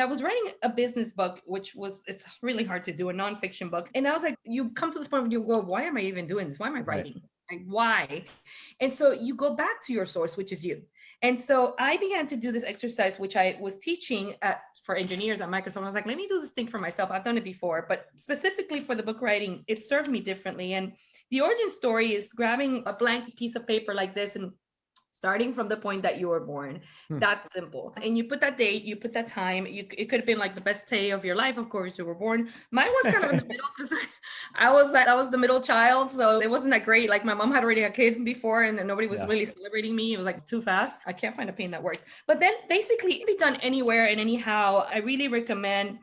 I was writing a business book, it's really hard to do, a nonfiction book. And I was like, you come to this point where you go, why am I even doing this? Why am I Right. writing? Like, why? And so you go back to your source, which is you. And so I began to do this exercise, which I was teaching for engineers at Microsoft. I was like, let me do this thing for myself. I've done it before, but specifically for the book writing, it served me differently. And the origin story is grabbing a blank piece of paper like this and starting from the point that you were born. Hmm. That's simple. And you put that date, you put that time. It could have been like the best day of your life. Of course, you were born. Mine was kind of in the middle because I was the middle child. So it wasn't that great. Like my mom had already a kid before and nobody was Yeah. really celebrating me. It was like too fast. I can't find a pain that works. But then basically it can be done anywhere and anyhow. I really recommend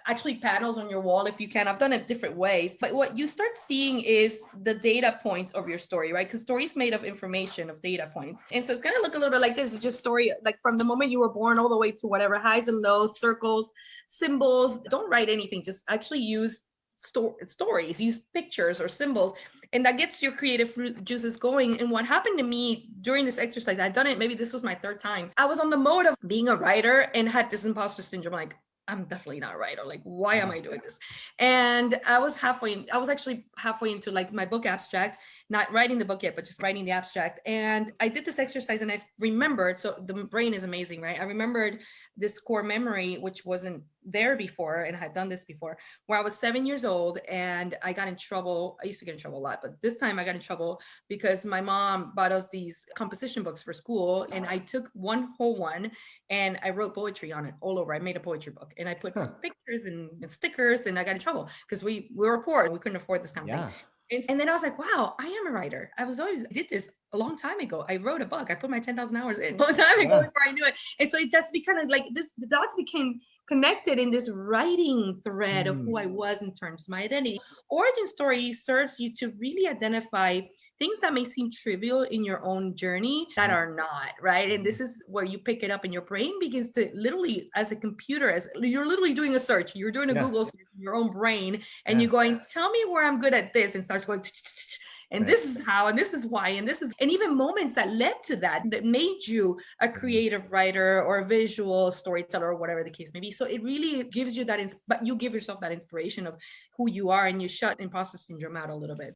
actually panels on your wall if you can. I've done it different ways, but what you start seeing is the data points of your story, right? Because story is made of information, of data points. And so it's going to look a little bit like this. It's just story, like from the moment you were born all the way to whatever, highs and lows, circles, symbols. Don't write anything, just actually use stories, use pictures or symbols, and that gets your creative juices going. And what happened to me during this exercise, I'd done it, maybe this was my third time. I was on the mode of being a writer and had this imposter syndrome, like, I'm definitely not a writer. Like, why am I doing this? And I was actually halfway into like my book abstract, not writing the book yet, but just writing the abstract. And I did this exercise and I remembered, so the brain is amazing, right? I remembered this core memory, which wasn't there before and I had done this before, where I was 7 years old and I got in trouble. I used to get in trouble a lot, but this time I got in trouble because my mom bought us these composition books for school. And I took one whole one and I wrote poetry on it all over. I made a poetry book and I put pictures and stickers, and I got in trouble because we were poor and we couldn't afford this kind of thing. Yeah. And then I was like, wow, I am a writer. I did this a long time ago. I wrote a book. I put my 10,000 hours in a long time ago before I knew it. And so it just became kind of like this, the dots became connected in this writing thread of who I was in terms of my identity. Origin story serves you to really identify things that may seem trivial in your own journey that are not, right? And this is where you pick it up and your brain begins to literally, as a computer, as you're literally doing a search, you're doing a Yeah. Google search in your own brain, and Yeah. you're going, tell me where I'm good at this, and starts going, and this is how, and this is why, and this is, and even moments that led to that made you a creative writer or a visual storyteller or whatever the case may be. So it really gives you that, but you give yourself that inspiration of who you are, and you shut imposter syndrome out a little bit.